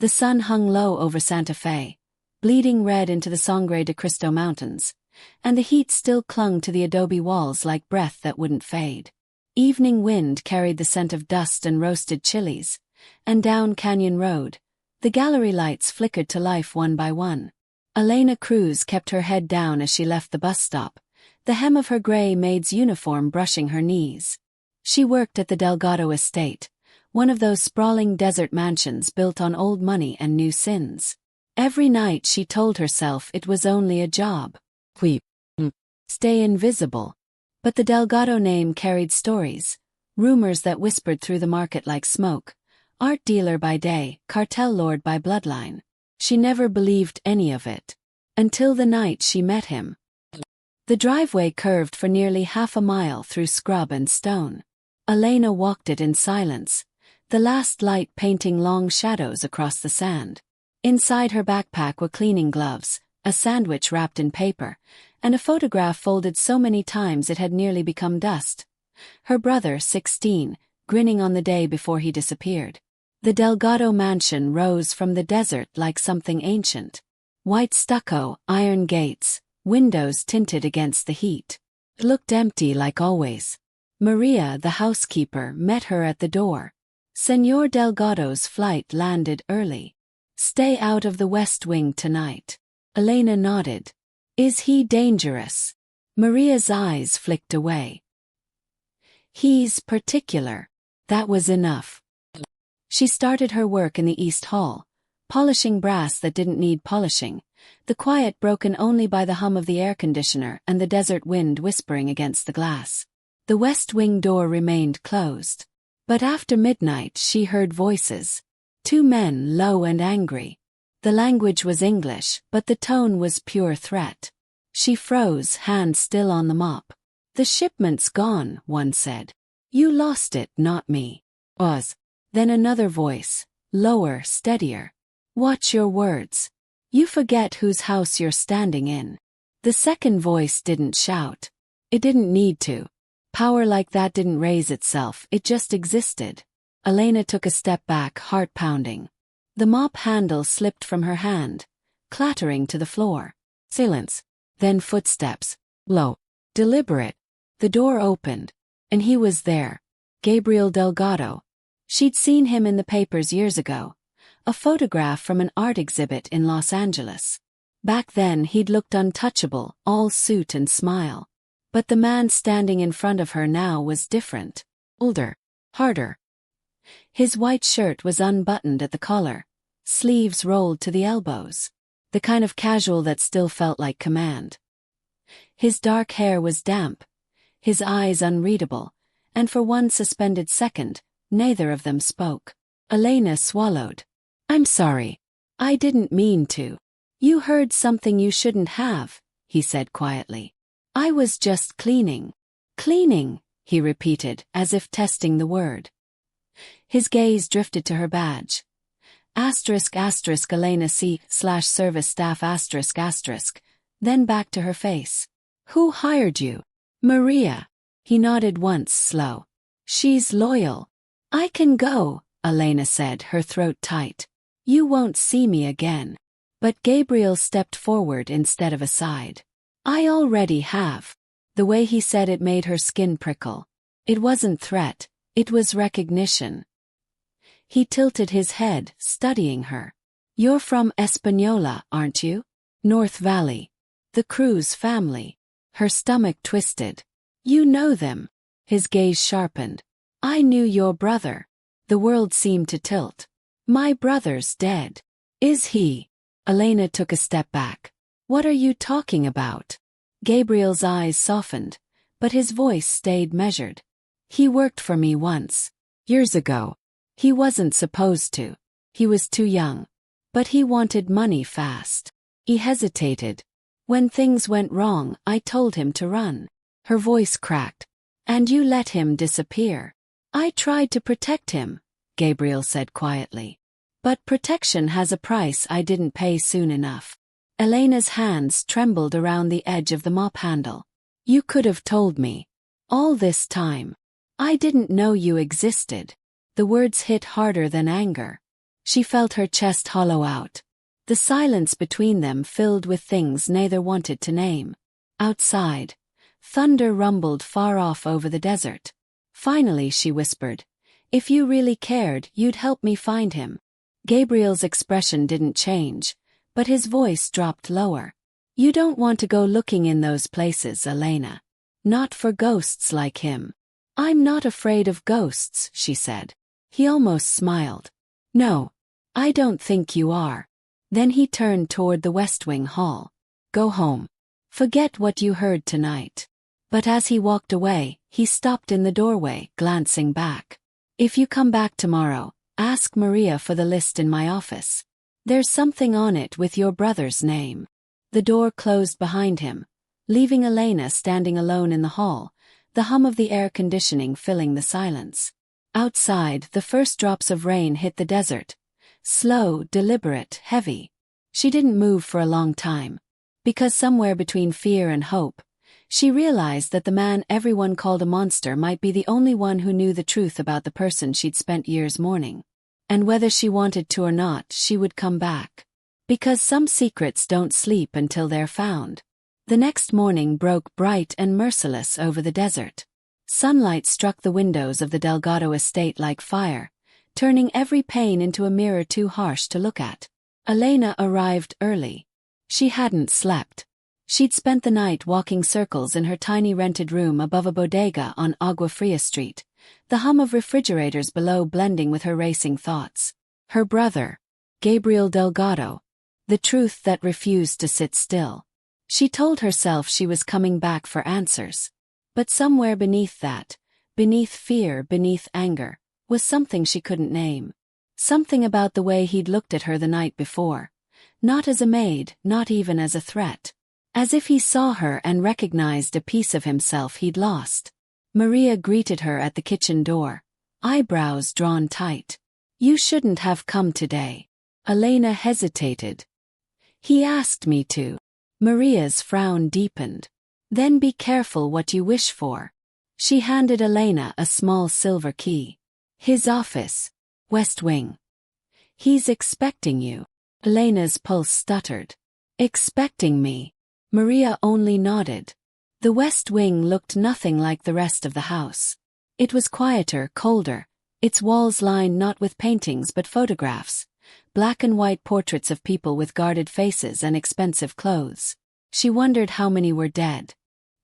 The sun hung low over Santa Fe, bleeding red into the Sangre de Cristo Mountains, and the heat still clung to the adobe walls like breath that wouldn't fade. Evening wind carried the scent of dust and roasted chilies, and down Canyon Road, the gallery lights flickered to life one by one. Elena Cruz kept her head down as she left the bus stop, the hem of her gray maid's uniform brushing her knees. She worked at the Delgado estate, one of those sprawling desert mansions built on old money and new sins. Every night she told herself it was only a job. Stay invisible. But the Delgado name carried stories, rumors that whispered through the market like smoke. Art dealer by day, cartel lord by bloodline. She never believed any of it. Until the night she met him. The driveway curved for nearly half a mile through scrub and stone. Elena walked it in silence, the last light painting long shadows across the sand. Inside her backpack were cleaning gloves, a sandwich wrapped in paper, and a photograph folded so many times it had nearly become dust. Her brother, 16, grinning on the day before he disappeared. The Delgado mansion rose from the desert like something ancient. White stucco, iron gates, windows tinted against the heat. It looked empty like always. Maria, the housekeeper, met her at the door. Senor Delgado's flight landed early. Stay out of the West Wing tonight. Elena nodded. Is he dangerous? Maria's eyes flicked away. He's particular. That was enough. She started her work in the East Hall, polishing brass that didn't need polishing, the quiet broken only by the hum of the air conditioner and the desert wind whispering against the glass. The West Wing door remained closed. But after midnight she heard voices. Two men, low and angry. The language was English, but the tone was pure threat. She froze, hand still on the mop. The shipment's gone, one said. You lost it, not me. Was. Then another voice, lower, steadier. Watch your words. You forget whose house you're standing in. The second voice didn't shout. It didn't need to. Power like that didn't raise itself, it just existed. Elena took a step back, heart pounding. The mop handle slipped from her hand, clattering to the floor. Silence. Then footsteps. Low. Deliberate. The door opened. And he was there. Gabriel Delgado. She'd seen him in the papers years ago. A photograph from an art exhibit in Los Angeles. Back then he'd looked untouchable, all suit and smile. But the man standing in front of her now was different. Older. Harder. His white shirt was unbuttoned at the collar, sleeves rolled to the elbows. The kind of casual that still felt like command. His dark hair was damp, his eyes unreadable, and for one suspended second, neither of them spoke. Elena swallowed. I'm sorry. I didn't mean to. You heard something you shouldn't have, he said quietly. I was just cleaning. Cleaning, he repeated, as if testing the word. His gaze drifted to her badge. Asterisk asterisk Elena C/service staff asterisk asterisk, then back to her face. Who hired you? Maria. He nodded once, slow. She's loyal. I can go, Elena said, her throat tight. You won't see me again. But Gabriel stepped forward instead of aside. I already have. The way he said it made her skin prickle. It wasn't threat, it was recognition. He tilted his head, studying her. You're from Espanola, aren't you? North Valley. The Cruz family. Her stomach twisted. You know them. His gaze sharpened. I knew your brother. The world seemed to tilt. My brother's dead. Is he? Elena took a step back. What are you talking about? Gabriel's eyes softened, but his voice stayed measured. He worked for me once. Years ago. He wasn't supposed to. He was too young. But he wanted money fast. He hesitated. When things went wrong, I told him to run. Her voice cracked. And you let him disappear. I tried to protect him, Gabriel said quietly. But protection has a price I didn't pay soon enough. Elena's hands trembled around the edge of the mop handle. You could have told me. All this time. I didn't know you existed. The words hit harder than anger. She felt her chest hollow out. The silence between them filled with things neither wanted to name. Outside, thunder rumbled far off over the desert. Finally, she whispered, "If you really cared, you'd help me find him." Gabriel's expression didn't change, but his voice dropped lower. "You don't want to go looking in those places, Elena. Not for ghosts like him." "I'm not afraid of ghosts," she said. He almost smiled. "No, I don't think you are." Then he turned toward the West Wing hall. "Go home. Forget what you heard tonight." But as he walked away, he stopped in the doorway, glancing back. "If you come back tomorrow, ask Maria for the list in my office. There's something on it with your brother's name." The door closed behind him, leaving Elena standing alone in the hall, the hum of the air conditioning filling the silence. Outside, the first drops of rain hit the desert. Slow, deliberate, heavy. She didn't move for a long time. Because somewhere between fear and hope, she realized that the man everyone called a monster might be the only one who knew the truth about the person she'd spent years mourning. And whether she wanted to or not, she would come back. Because some secrets don't sleep until they're found. The next morning broke bright and merciless over the desert. Sunlight struck the windows of the Delgado estate like fire, turning every pane into a mirror too harsh to look at. Elena arrived early. She hadn't slept. She'd spent the night walking circles in her tiny rented room above a bodega on Agua Fria Street, the hum of refrigerators below blending with her racing thoughts. Her brother, Gabriel Delgado. The truth that refused to sit still. She told herself she was coming back for answers. But somewhere beneath that, beneath fear, beneath anger, was something she couldn't name. Something about the way he'd looked at her the night before. Not as a maid, not even as a threat. As if he saw her and recognized a piece of himself he'd lost. Maria greeted her at the kitchen door, eyebrows drawn tight. "You shouldn't have come today." Elena hesitated. "He asked me to." Maria's frown deepened. "Then be careful what you wish for." She handed Elena a small silver key. "His office. West Wing. He's expecting you." Elena's pulse stuttered. "Expecting me?" Maria only nodded. The West Wing looked nothing like the rest of the house. It was quieter, colder, its walls lined not with paintings but photographs. Black and white portraits of people with guarded faces and expensive clothes. She wondered how many were dead.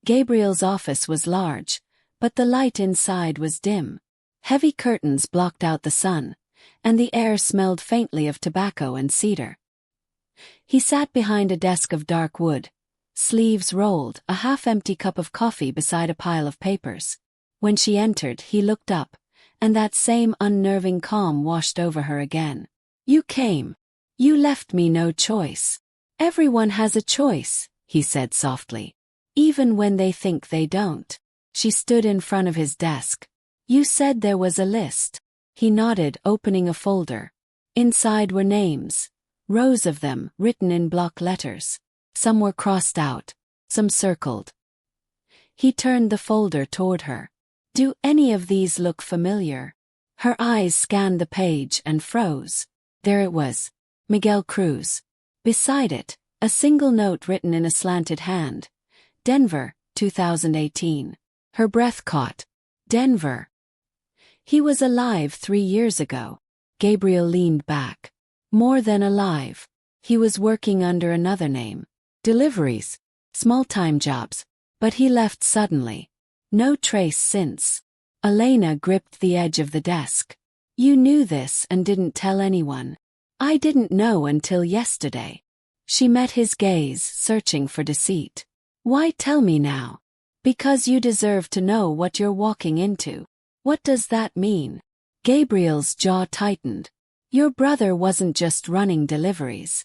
Gabriel's office was large, but the light inside was dim. Heavy curtains blocked out the sun, and the air smelled faintly of tobacco and cedar. He sat behind a desk of dark wood, sleeves rolled, a half-empty cup of coffee beside a pile of papers. When she entered, he looked up, and that same unnerving calm washed over her again. "You came. You left me no choice." "Everyone has a choice," he said softly. "Even when they think they don't." She stood in front of his desk. "You said there was a list." He nodded, opening a folder. Inside were names. Rows of them, written in block letters. Some were crossed out, some circled. He turned the folder toward her. "Do any of these look familiar?" Her eyes scanned the page and froze. There it was. Miguel Cruz. Beside it, a single note written in a slanted hand. Denver, 2018. Her breath caught. Denver. He was alive 3 years ago. Gabriel leaned back. More than alive. He was working under another name. Deliveries. Small-time jobs. But he left suddenly. No trace since. Elena gripped the edge of the desk. "You knew this and didn't tell anyone." "I didn't know until yesterday." She met his gaze, searching for deceit. "Why tell me now?" "Because you deserve to know what you're walking into." "What does that mean?" Gabriel's jaw tightened. "Your brother wasn't just running deliveries.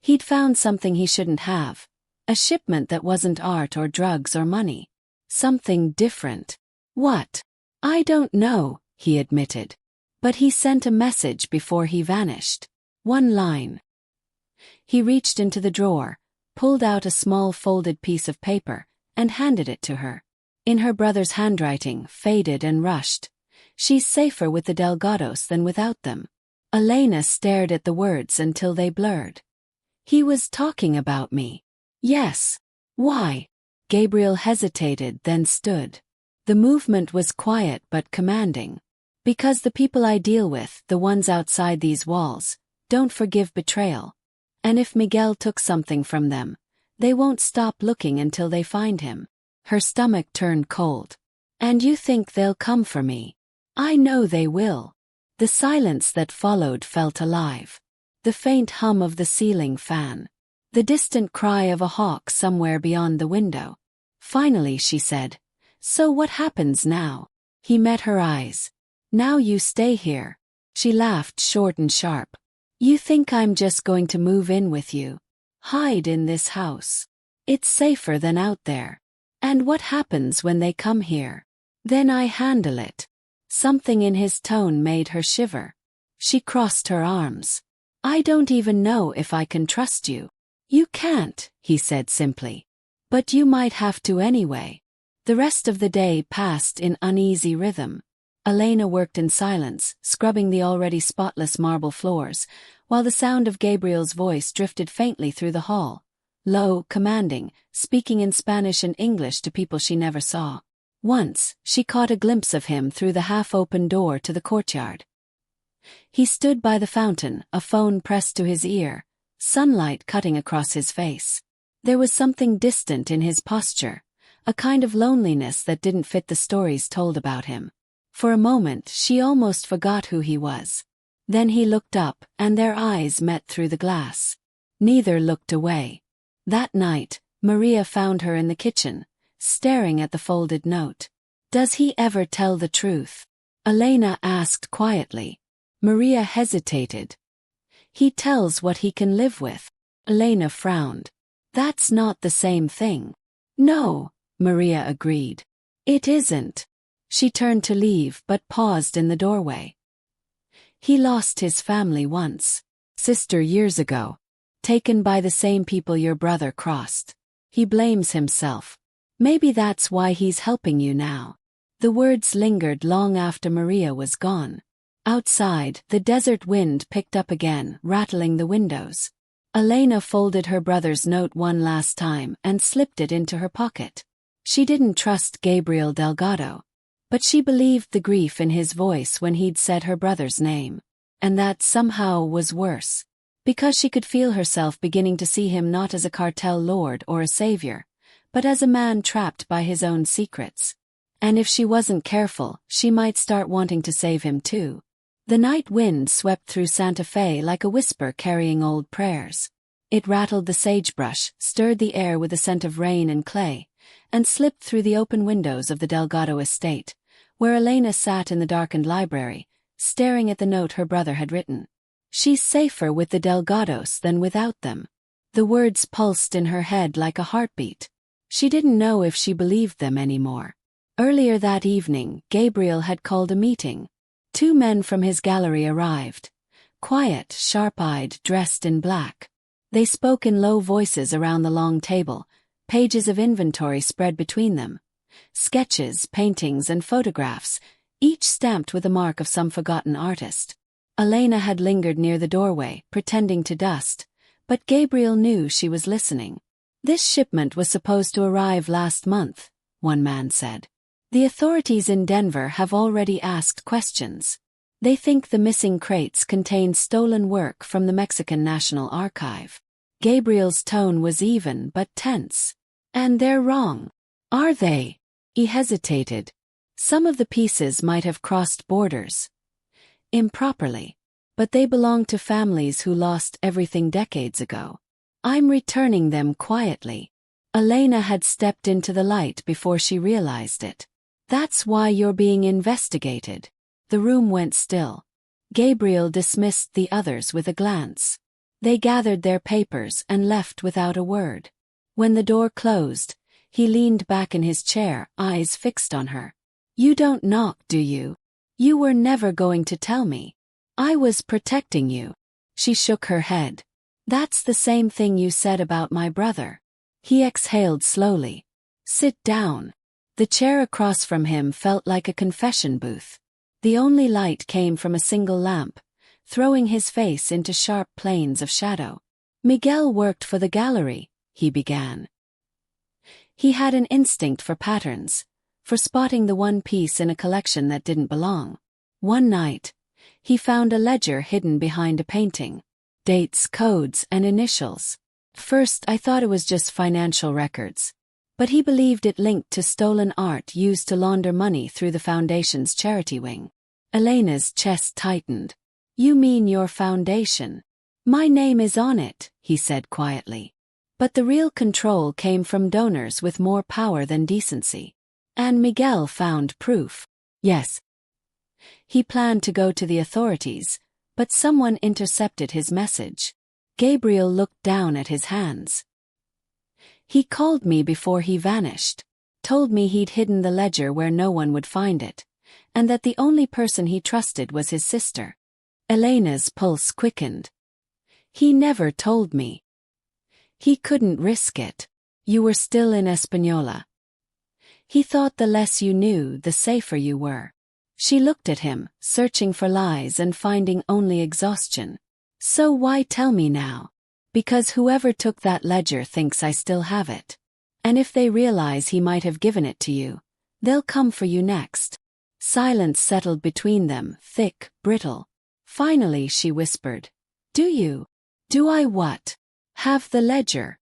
He'd found something he shouldn't have. A shipment that wasn't art or drugs or money. Something different." "What?" "I don't know," he admitted. But he sent a message before he vanished. One line. He reached into the drawer, pulled out a small folded piece of paper, and handed it to her. In her brother's handwriting, faded and rushed. "She's safer with the Delgados than without them." Elena stared at the words until they blurred. He was talking about me. Yes. Why? Gabriel hesitated, then stood. The movement was quiet but commanding. Because the people I deal with, the ones outside these walls, don't forgive betrayal. And if Miguel took something from them, they won't stop looking until they find him. Her stomach turned cold. And you think they'll come for me? I know they will. The silence that followed felt alive. The faint hum of the ceiling fan. The distant cry of a hawk somewhere beyond the window. Finally she said, "So what happens now?" He met her eyes. "Now you stay here." She laughed short and sharp. "You think I'm just going to move in with you? Hide in this house. It's safer than out there. And what happens when they come here? Then I handle it." Something in his tone made her shiver. She crossed her arms. "I don't even know if I can trust you." "You can't," he said simply. "But you might have to anyway." The rest of the day passed in uneasy rhythm. Elena worked in silence, scrubbing the already spotless marble floors, while the sound of Gabriel's voice drifted faintly through the hall. Low, commanding, speaking in Spanish and English to people she never saw. Once, she caught a glimpse of him through the half-open door to the courtyard. He stood by the fountain, a phone pressed to his ear, sunlight cutting across his face. There was something distant in his posture, a kind of loneliness that didn't fit the stories told about him. For a moment she almost forgot who he was. Then he looked up, and their eyes met through the glass. Neither looked away. That night, Maria found her in the kitchen, staring at the folded note. "Does he ever tell the truth?" Elena asked quietly. Maria hesitated. "He tells what he can live with." Elena frowned. "That's not the same thing." "No," Maria agreed. "It isn't." She turned to leave but paused in the doorway. "He lost his family once. Sister years ago. Taken by the same people your brother crossed. He blames himself. Maybe that's why he's helping you now." The words lingered long after Maria was gone. Outside, the desert wind picked up again, rattling the windows. Elena folded her brother's note one last time and slipped it into her pocket. She didn't trust Gabriel Delgado. But she believed the grief in his voice when he'd said her brother's name. And that somehow was worse. Because she could feel herself beginning to see him not as a cartel lord or a savior, but as a man trapped by his own secrets. And if she wasn't careful, she might start wanting to save him too. The night wind swept through Santa Fe like a whisper carrying old prayers. It rattled the sagebrush, stirred the air with the scent of rain and clay, and slipped through the open windows of the Delgado estate, where Elena sat in the darkened library, staring at the note her brother had written. "She's safer with the Delgados than without them." The words pulsed in her head like a heartbeat. She didn't know if she believed them anymore. Earlier that evening, Gabriel had called a meeting. 2 men from his gallery arrived. Quiet, sharp-eyed, dressed in black. They spoke in low voices around the long table, pages of inventory spread between them. Sketches, paintings, and photographs, each stamped with the mark of some forgotten artist. Elena had lingered near the doorway, pretending to dust, but Gabriel knew she was listening. "This shipment was supposed to arrive last month," one man said. "The authorities in Denver have already asked questions. They think the missing crates contain stolen work from the Mexican National Archive." Gabriel's tone was even but tense. "And they're wrong." "Are they?" He hesitated. "Some of the pieces might have crossed borders. Improperly. But they belong to families who lost everything decades ago. I'm returning them quietly." Elena had stepped into the light before she realized it. "That's why you're being investigated." The room went still. Gabriel dismissed the others with a glance. They gathered their papers and left without a word. When the door closed, he leaned back in his chair, eyes fixed on her. "You don't knock, do you? You were never going to tell me. I was protecting you." She shook her head. "That's the same thing you said about my brother." He exhaled slowly. "Sit down." The chair across from him felt like a confession booth. The only light came from a single lamp, throwing his face into sharp planes of shadow. Miguel worked for the gallery, he began. He had an instinct for patterns, for spotting the one piece in a collection that didn't belong. One night, he found a ledger hidden behind a painting. Dates, codes, and initials. First, I thought it was just financial records. But he believed it linked to stolen art used to launder money through the foundation's charity wing. Elena's chest tightened. You mean your foundation? My name is on it, he said quietly. But the real control came from donors with more power than decency. And Miguel found proof. Yes. He planned to go to the authorities, but someone intercepted his message. Gabriel looked down at his hands. He called me before he vanished, told me he'd hidden the ledger where no one would find it, and that the only person he trusted was his sister. Elena's pulse quickened. He never told me. He couldn't risk it. You were still in Española. He thought the less you knew, the safer you were. She looked at him, searching for lies and finding only exhaustion. So why tell me now? Because whoever took that ledger thinks I still have it. And if they realize he might have given it to you, they'll come for you next. Silence settled between them, thick, brittle. Finally she whispered. Do you? Do I what? Have the ledger?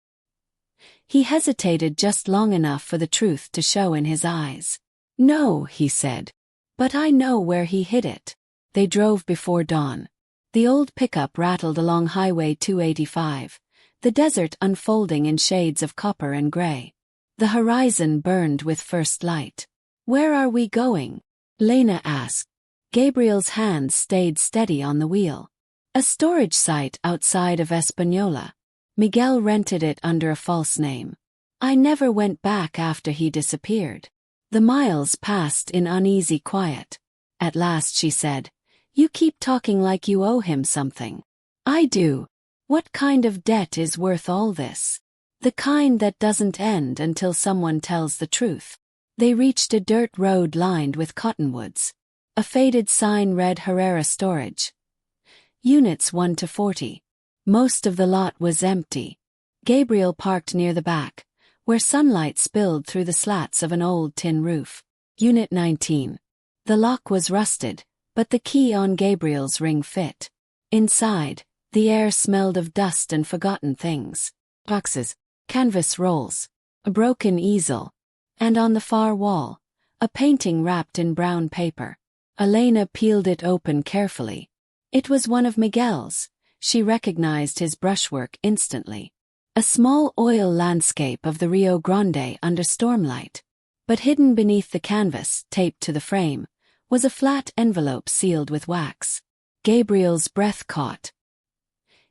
He hesitated just long enough for the truth to show in his eyes. No, he said. But I know where he hid it. They drove before dawn. The old pickup rattled along Highway 285, the desert unfolding in shades of copper and gray. The horizon burned with first light. Where are we going? Lena asked. Gabriel's hands stayed steady on the wheel. A storage site outside of Española. Miguel rented it under a false name. I never went back after he disappeared. The miles passed in uneasy quiet. At last she said, You keep talking like you owe him something. I do. What kind of debt is worth all this? The kind that doesn't end until someone tells the truth. They reached a dirt road lined with cottonwoods. A faded sign read Herrera Storage. Units 1 to 40. Most of the lot was empty. Gabriel parked near the back, where sunlight spilled through the slats of an old tin roof. Unit 19. The lock was rusted, but the key on Gabriel's ring fit. Inside, the air smelled of dust and forgotten things. Boxes, canvas rolls, a broken easel, and on the far wall, a painting wrapped in brown paper. Elena peeled it open carefully. It was one of Miguel's. She recognized his brushwork instantly. A small oil landscape of the Rio Grande under stormlight. But hidden beneath the canvas, taped to the frame, was a flat envelope sealed with wax. Gabriel's breath caught.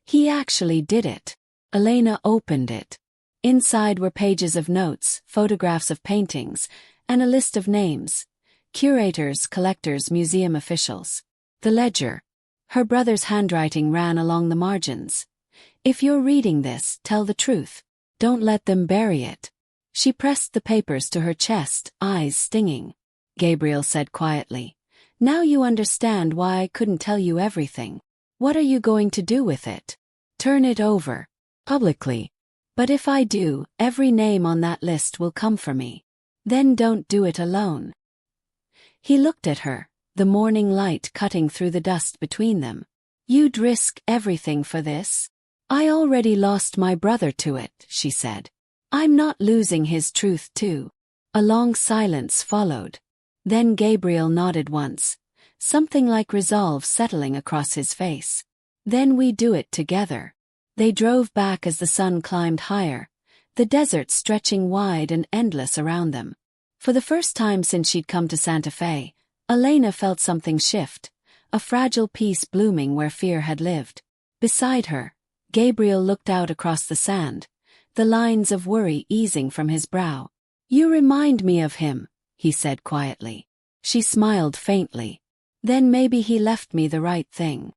He actually did it. Elena opened it. Inside were pages of notes, photographs of paintings, and a list of names. Curators, collectors, museum officials. The ledger. Her brother's handwriting ran along the margins. If you're reading this, tell the truth. Don't let them bury it. She pressed the papers to her chest, eyes stinging. Gabriel said quietly, Now you understand why I couldn't tell you everything. What are you going to do with it? Turn it over. Publicly. But if I do, every name on that list will come for me. Then don't do it alone. He looked at her, the morning light cutting through the dust between them. You'd risk everything for this? I already lost my brother to it, she said. I'm not losing his truth too. A long silence followed. Then Gabriel nodded once, something like resolve settling across his face. Then we do it together. They drove back as the sun climbed higher, the desert stretching wide and endless around them. For the first time since she'd come to Santa Fe, Elena felt something shift, a fragile peace blooming where fear had lived. Beside her, Gabriel looked out across the sand, the lines of worry easing from his brow. You remind me of him, he said quietly. She smiled faintly. Then maybe he left me the right thing.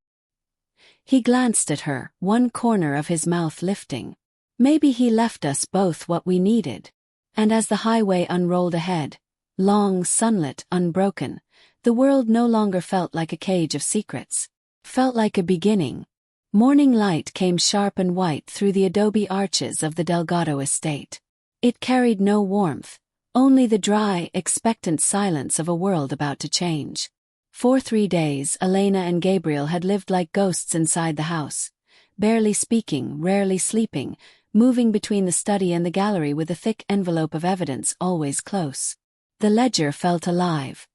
He glanced at her, one corner of his mouth lifting. Maybe he left us both what we needed. And as the highway unrolled ahead, long, sunlit, unbroken, the world no longer felt like a cage of secrets. Felt like a beginning. Morning light came sharp and white through the adobe arches of the Delgado estate. It carried no warmth, only the dry, expectant silence of a world about to change. For 3 days, Elena and Gabriel had lived like ghosts inside the house, barely speaking, rarely sleeping, moving between the study and the gallery with a thick envelope of evidence always close. The ledger felt alive,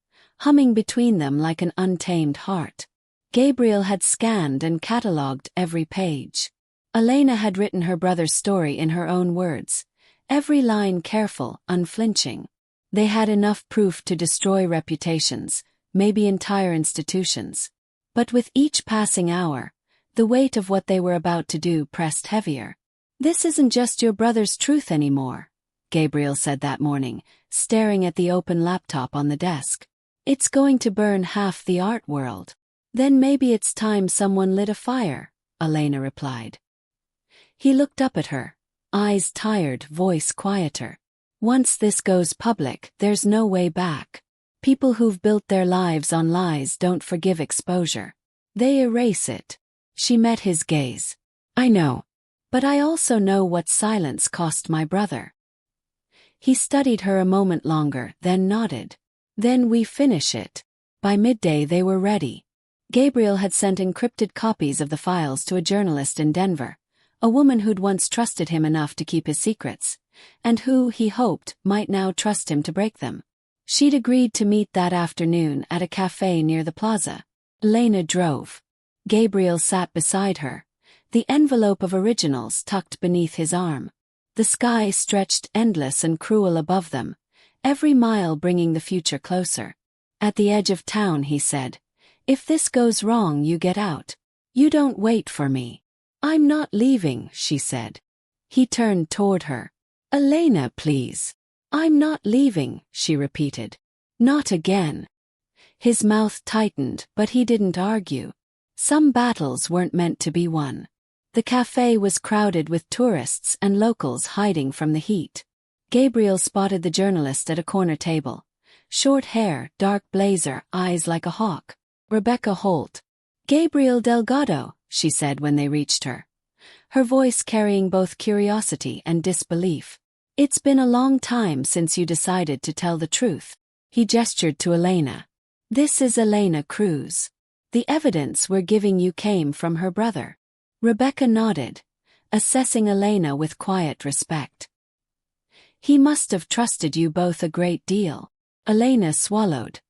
humming between them like an untamed heart. Gabriel had scanned and catalogued every page. Elena had written her brother's story in her own words, every line careful, unflinching. They had enough proof to destroy reputations, maybe entire institutions. But with each passing hour, the weight of what they were about to do pressed heavier. "This isn't just your brother's truth anymore," Gabriel said that morning, staring at the open laptop on the desk. "It's going to burn half the art world." "Then maybe it's time someone lit a fire," Elena replied. He looked up at her, eyes tired, voice quieter. "Once this goes public, there's no way back. People who've built their lives on lies don't forgive exposure. They erase it." She met his gaze. "I know. But I also know what silence cost my brother." He studied her a moment longer, then nodded. "Then we finish it." By midday they were ready. Gabriel had sent encrypted copies of the files to a journalist in Denver, a woman who'd once trusted him enough to keep his secrets, and who, he hoped, might now trust him to break them. She'd agreed to meet that afternoon at a cafe near the plaza. Elena drove. Gabriel sat beside her, the envelope of originals tucked beneath his arm. The sky stretched endless and cruel above them, every mile bringing the future closer. "At the edge of town," he said. "If this goes wrong, you get out. You don't wait for me." "I'm not leaving," she said. He turned toward her. "Elena, please." "I'm not leaving," she repeated. "Not again." His mouth tightened, but he didn't argue. Some battles weren't meant to be won. The cafe was crowded with tourists and locals hiding from the heat. Gabriel spotted the journalist at a corner table. Short hair, dark blazer, eyes like a hawk. "Rebecca Holt." "Gabriel Delgado," she said when they reached her, her voice carrying both curiosity and disbelief. "It's been a long time since you decided to tell the truth." He gestured to Elena. "This is Elena Cruz. The evidence we're giving you came from her brother." Rebecca nodded, assessing Elena with quiet respect. "He must have trusted you both a great deal." Elena swallowed.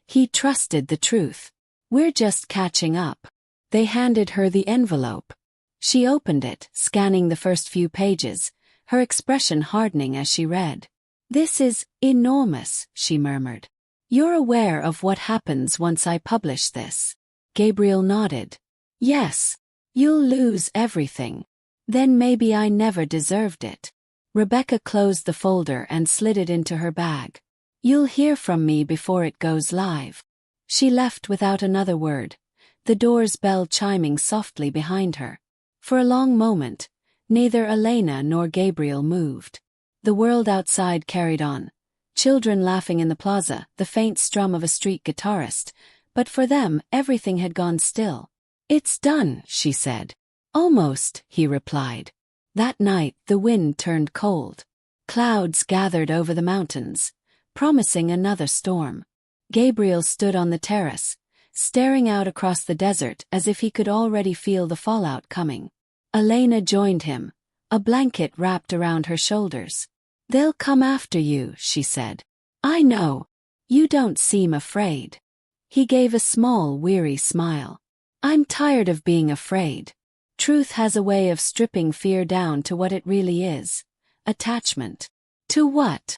"He trusted the truth. We're just catching up." They handed her the envelope. She opened it, scanning the first few pages, her expression hardening as she read. "This is enormous," she murmured. "You're aware of what happens once I publish this?" Gabriel nodded. "Yes. You'll lose everything. Then maybe I never deserved it." Rebecca closed the folder and slid it into her bag. "You'll hear from me before it goes live." She left without another word, the door's bell chiming softly behind her. For a long moment, neither Elena nor Gabriel moved. The world outside carried on, children laughing in the plaza, the faint strum of a street guitarist, but for them everything had gone still. "It's done," she said. "Almost," he replied. That night the wind turned cold. Clouds gathered over the mountains, promising another storm. Gabriel stood on the terrace, staring out across the desert as if he could already feel the fallout coming. Elena joined him, a blanket wrapped around her shoulders. "They'll come after you," she said. "I know. You don't seem afraid." He gave a small, weary smile. "I'm tired of being afraid. Truth has a way of stripping fear down to what it really is. Attachment." "To what?"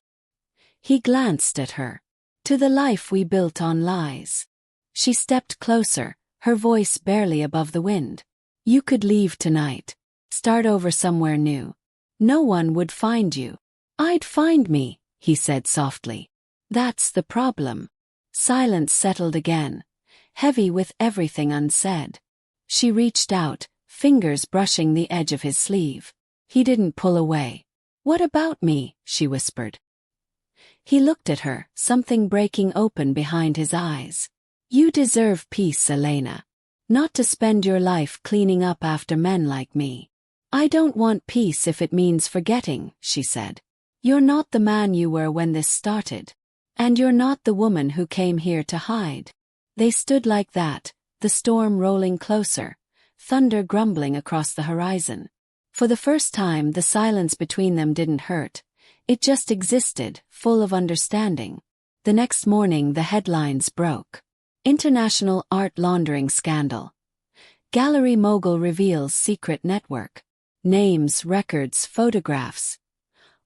He glanced at her. "To the life we built on lies." She stepped closer, her voice barely above the wind. "You could leave tonight. Start over somewhere new. No one would find you." "I'd find me," he said softly. "That's the problem." Silence settled again, heavy with everything unsaid. She reached out, fingers brushing the edge of his sleeve. He didn't pull away. "What about me?" she whispered. He looked at her, something breaking open behind his eyes. "You deserve peace, Elena. Not to spend your life cleaning up after men like me. I don't want peace if it means forgetting, she said. You're not the man you were when this started. And you're not the woman who came here to hide. They stood like that, the storm rolling closer, thunder grumbling across the horizon. For the first time, the silence between them didn't hurt. It just existed, full of understanding. The next morning, the headlines broke. International art laundering scandal. Gallery mogul reveals secret network. Names, records, photographs.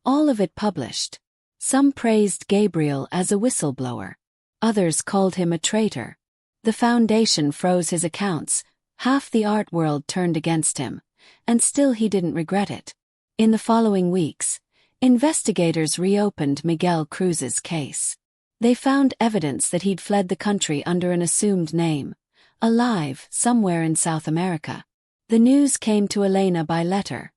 All of it published. Some praised Gabriel as a whistleblower. Others called him a traitor. The foundation froze his accounts, half the art world turned against him, and still he didn't regret it. In the following weeks, investigators reopened Miguel Cruz's case. They found evidence that he'd fled the country under an assumed name, alive somewhere in South America. The news came to Elena by letter.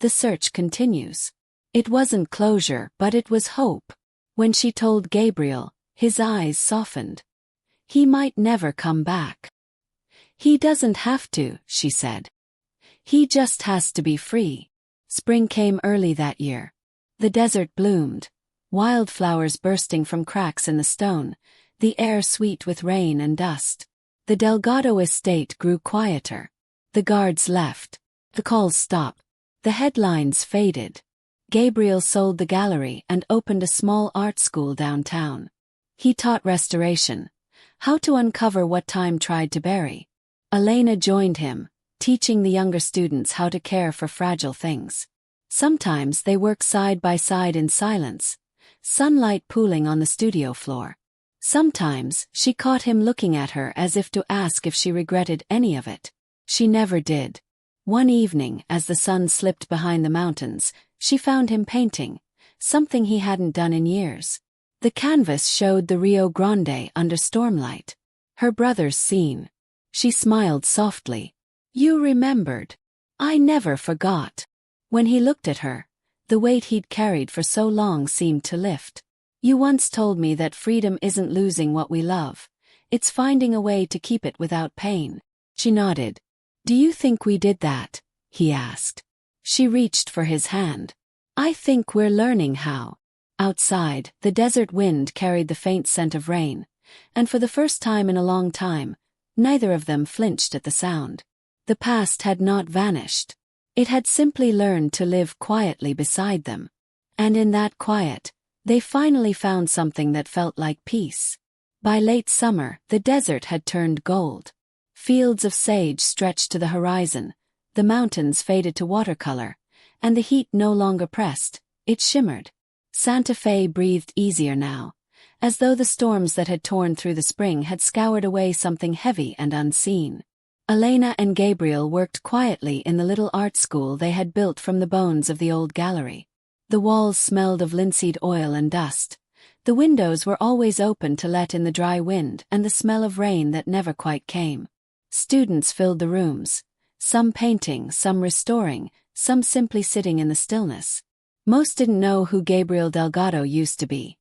The search continues. It wasn't closure, but it was hope. When she told Gabriel, his eyes softened. He might never come back. He doesn't have to, she said. He just has to be free. Spring came early that year. The desert bloomed, wildflowers bursting from cracks in the stone, the air sweet with rain and dust. The Delgado estate grew quieter. The guards left. The calls stopped. The headlines faded. Gabriel sold the gallery and opened a small art school downtown. He taught restoration, how to uncover what time tried to bury. Elena joined him, teaching the younger students how to care for fragile things. Sometimes they worked side by side in silence, sunlight pooling on the studio floor. Sometimes she caught him looking at her as if to ask if she regretted any of it. She never did. One evening, as the sun slipped behind the mountains, she found him painting, something he hadn't done in years. The canvas showed the Rio Grande under stormlight. Her brother's scene. She smiled softly. You remembered. I never forgot. When he looked at her, the weight he'd carried for so long seemed to lift. You once told me that freedom isn't losing what we love. It's finding a way to keep it without pain. She nodded. Do you think we did that? He asked. She reached for his hand. I think we're learning how. Outside, the desert wind carried the faint scent of rain, and for the first time in a long time, neither of them flinched at the sound. The past had not vanished. It had simply learned to live quietly beside them. And in that quiet, they finally found something that felt like peace. By late summer, the desert had turned gold. Fields of sage stretched to the horizon, the mountains faded to watercolor, and the heat no longer pressed, it shimmered. Santa Fe breathed easier now, as though the storms that had torn through the spring had scoured away something heavy and unseen. Elena and Gabriel worked quietly in the little art school they had built from the bones of the old gallery. The walls smelled of linseed oil and dust. The windows were always open to let in the dry wind and the smell of rain that never quite came. Students filled the rooms, some painting, some restoring, some simply sitting in the stillness. Most didn't know who Gabriel Delgado used to be,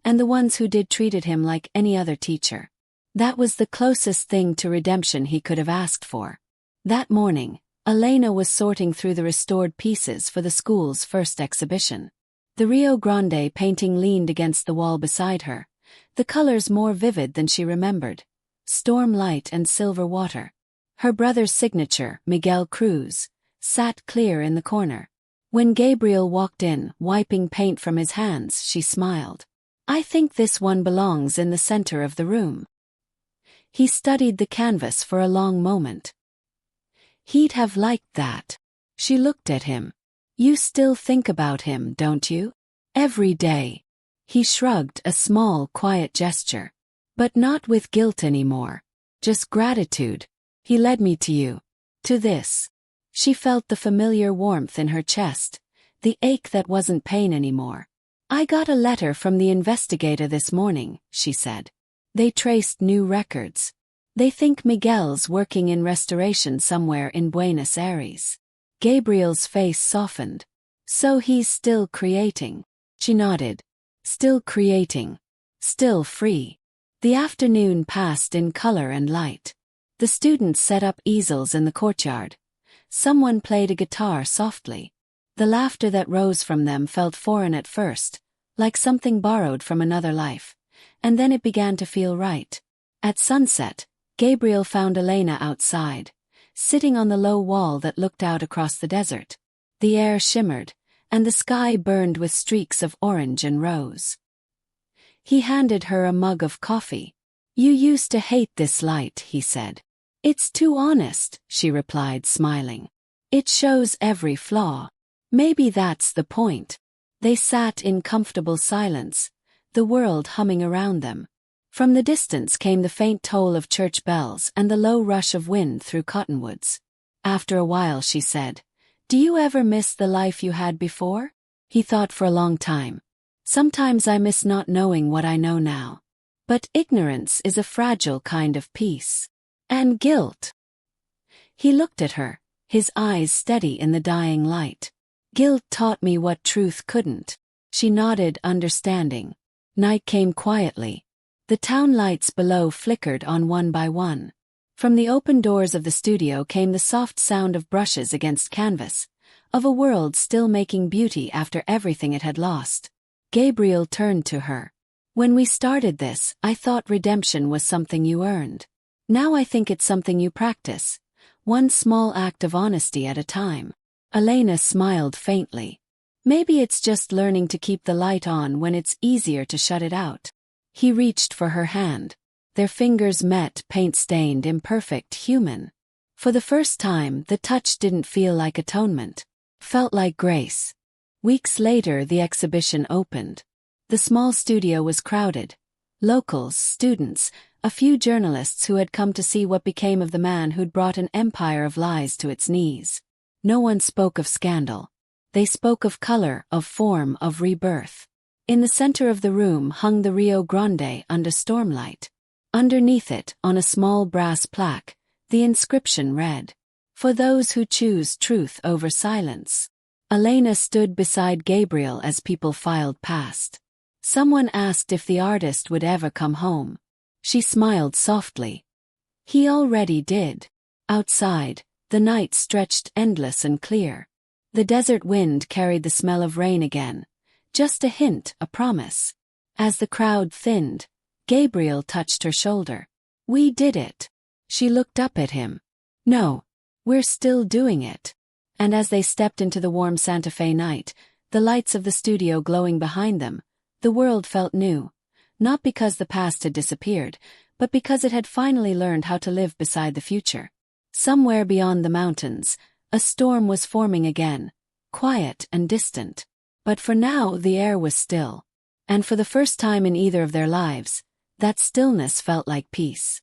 and the ones who did treated him like any other teacher. That was the closest thing to redemption he could have asked for. That morning, Elena was sorting through the restored pieces for the school's first exhibition. The Rio Grande painting leaned against the wall beside her, the colors more vivid than she remembered. Storm light and silver water. Her brother's signature, Miguel Cruz, sat clear in the corner. When Gabriel walked in, wiping paint from his hands, she smiled. I think this one belongs in the center of the room. He studied the canvas for a long moment. He'd have liked that. She looked at him. You still think about him, don't you? Every day. He shrugged, a small, quiet gesture. But not with guilt anymore. Just gratitude. He led me to you. To this. She felt the familiar warmth in her chest, the ache that wasn't pain anymore. I got a letter from the investigator this morning, she said. They traced new records. They think Miguel's working in restoration somewhere in Buenos Aires. Gabriel's face softened. So he's still creating. She nodded. Still creating. Still free. The afternoon passed in color and light. The students set up easels in the courtyard. Someone played a guitar softly. The laughter that rose from them felt foreign at first, like something borrowed from another life, and then it began to feel right. At sunset, Gabriel found Elena outside, sitting on the low wall that looked out across the desert. The air shimmered, and the sky burned with streaks of orange and rose. He handed her a mug of coffee. "You used to hate this light," he said. "It's too honest," she replied, smiling. "It shows every flaw." Maybe that's the point. They sat in comfortable silence, the world humming around them. From the distance came the faint toll of church bells and the low rush of wind through cottonwoods. After a while she said, "Do you ever miss the life you had before?" He thought for a long time. "Sometimes I miss not knowing what I know now. But ignorance is a fragile kind of peace. And guilt." He looked at her, his eyes steady in the dying light. "Guilt taught me what truth couldn't." She nodded, understanding. Night came quietly. The town lights below flickered on one by one. From the open doors of the studio came the soft sound of brushes against canvas, of a world still making beauty after everything it had lost. Gabriel turned to her. "When we started this, I thought redemption was something you earned. Now I think it's something you practice, one small act of honesty at a time." Elena smiled faintly. "Maybe it's just learning to keep the light on when it's easier to shut it out." He reached for her hand. Their fingers met, paint-stained, imperfect, human. For the first time, the touch didn't feel like atonement. Felt like grace. Weeks later, the exhibition opened. The small studio was crowded. Locals, students, a few journalists who had come to see what became of the man who'd brought an empire of lies to its knees. No one spoke of scandal. They spoke of color, of form, of rebirth. In the center of the room hung the Rio Grande under stormlight. Underneath it, on a small brass plaque, the inscription read, "For those who choose truth over silence." Elena stood beside Gabriel as people filed past. Someone asked if the artist would ever come home. She smiled softly. He already did. Outside, the night stretched endless and clear. The desert wind carried the smell of rain again. Just a hint, a promise. As the crowd thinned, Gabriel touched her shoulder. "We did it." She looked up at him. "No, we're still doing it." And as they stepped into the warm Santa Fe night, the lights of the studio glowing behind them, the world felt new. Not because the past had disappeared, but because it had finally learned how to live beside the future. Somewhere beyond the mountains, a storm was forming again, quiet and distant. But for now the air was still. And for the first time in either of their lives, that stillness felt like peace.